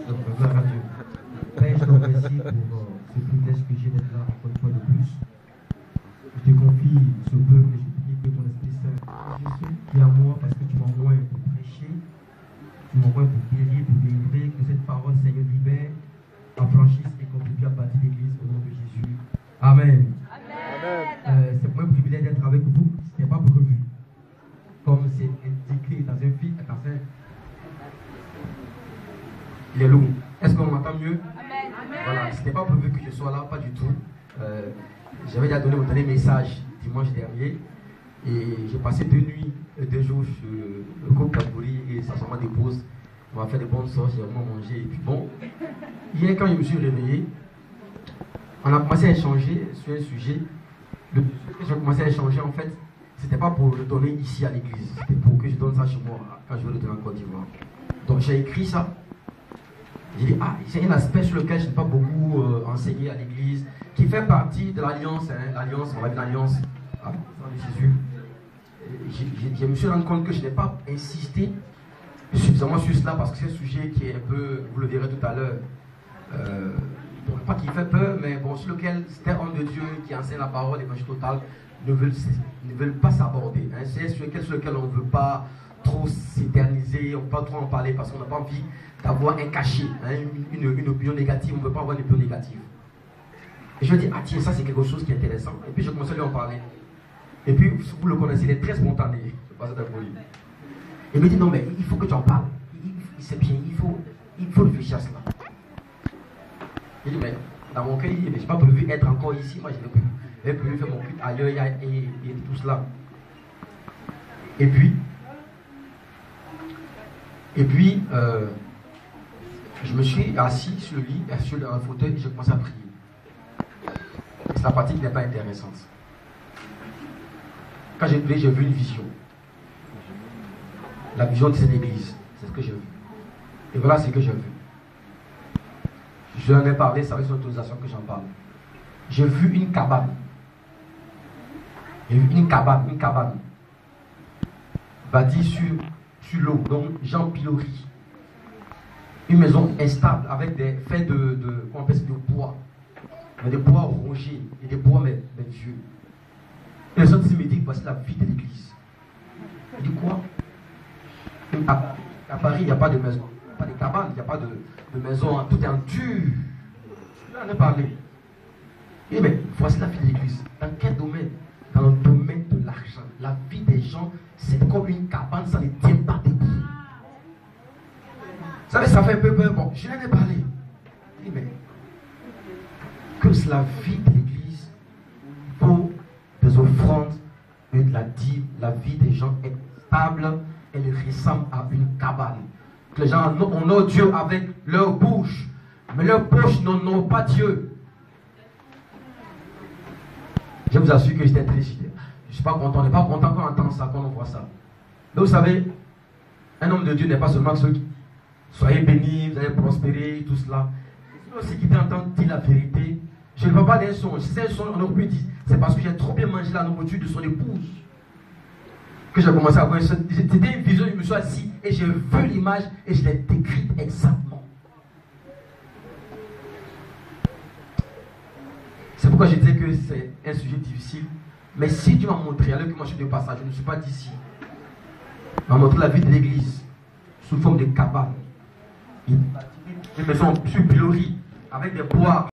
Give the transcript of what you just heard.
Donc, gloire à Dieu. Père, je te remercie pour ce privilège que j'ai d'être là encore une fois de plus. Je te confie ce peuple et je prie que ton Esprit Saint qui est à moi parce que tu m'envoies pour prêcher, tu m'envoies pour guérir, pour délivrer, que cette parole, Seigneur, libère, affranchisse et contribue à bâtir l'Église au nom de Jésus. Amen. C'est pour un privilège d'être avec vous, ce n'est pas prévu. Comme c'est indiqué dans un film, il est lourd. Est-ce qu'on m'entend mieux? Voilà, ce n'était pas prévu que je sois là, pas du tout. J'avais déjà donné mon dernier message dimanche dernier et j'ai passé 2 nuits et 2 jours sur le couple Kabouri et sa maman dépose. On m'a fait des bonnes sauces, j'ai vraiment mangé. Et puis bon, hier quand je me suis réveillé, on a commencé à échanger sur un sujet. Le sujet que j'ai commencé à échanger en fait, c'était pas pour le donner ici à l'église, c'était pour que je donne ça chez moi quand je vais le donner en Côte d'Ivoire. Donc j'ai écrit ça. J'ai dit, c'est un aspect sur lequel je n'ai pas beaucoup enseigné à l'église, qui fait partie de l'alliance, l'alliance, on va dire l'alliance de Jésus. Je me suis rendu compte que je n'ai pas insisté suffisamment sur cela parce que c'est un sujet qui est un peu, vous le verrez tout à l'heure, pas qui fait peur, mais bon, sur lequel c'est un homme de Dieu qui enseigne la parole, l'évangile total, ne veulent pas s'aborder. Hein. C'est sur lequel on ne veut pas trop s'éterniser, on ne veut pas trop en parler parce qu'on n'a pas envie d'avoir un cachet, hein, une opinion négative, on ne veut pas avoir une opinion négative. Et je me dis, tiens, ça c'est quelque chose qui est intéressant. Et puis je commence à lui en parler. Et puis, vous le connaissez, il est très spontané. Il me dit, non mais il faut que tu en parles. C'est bien, il faut réfléchir à cela. Je dis, mais dans mon cas, je n'ai pas prévu être encore ici. Moi, j'ai prévu faire mon culte ailleurs et tout cela. Et puis, je me suis assis sur le lit, sur un fauteuil, et je commence à prier. C'est la partie qui n'est pas intéressante. Quand j'ai prié, j'ai vu une vision. La vision de cette église, c'est ce que j'ai vu. Et voilà ce que j'ai vu. Je en ai parlé, c'est avec son autorisation que j'en parle. J'ai vu une cabane. J'ai vu une cabane. Bâtie sur l'eau, donc Jean Pilori. Une maison instable avec des faits de bois. Mais des bois rongés et des bois mais vieux. Et les autres me disent voici la vie de l'église. Il dit quoi? À Paris, il n'y a pas de maison, pas de cabane, il n'y a pas de maison, tout est en dur. Je lui en ai parlé. Il dit mais voici la vie de l'église. Dans quel domaine? Dans le domaine de l'argent. La vie des gens, c'est comme une cabane, ça ne tient pas debout. Vous savez, ça fait un peu peur. Bon, je lui en ai parlé. Il dit mais que la vie de l'église vaut des offrandes et de la dîme, la vie des gens est stable, elle ressemble à une cabane. Que les gens honorent Dieu avec leur bouche, mais leur bouche n'honore pas Dieu. Je vous assure que j'étais triste. Je ne suis pas content, on n'est pas content quand on entend ça, quand on voit ça. Mais vous savez, un homme de Dieu n'est pas seulement ceux qui soyez bénis, vous allez prospérer, tout cela. C'est aussi qui t'entendent dire la vérité. Je ne parle pas d'un songe. Si c'est un songe, on aurait pu dire c'est parce que j'ai trop bien mangé la nourriture de son épouse que j'ai commencé à voir. C'était une vision, je me suis assis et j'ai vu l'image et je l'ai décrite exactement. C'est pourquoi je disais que c'est un sujet difficile. Mais si Dieu m'a montré, alors que moi je suis de passage, je ne suis pas d'ici, il m'a montré la vie de l'église sous forme de cabane. Une maison sur pilori avec des bois.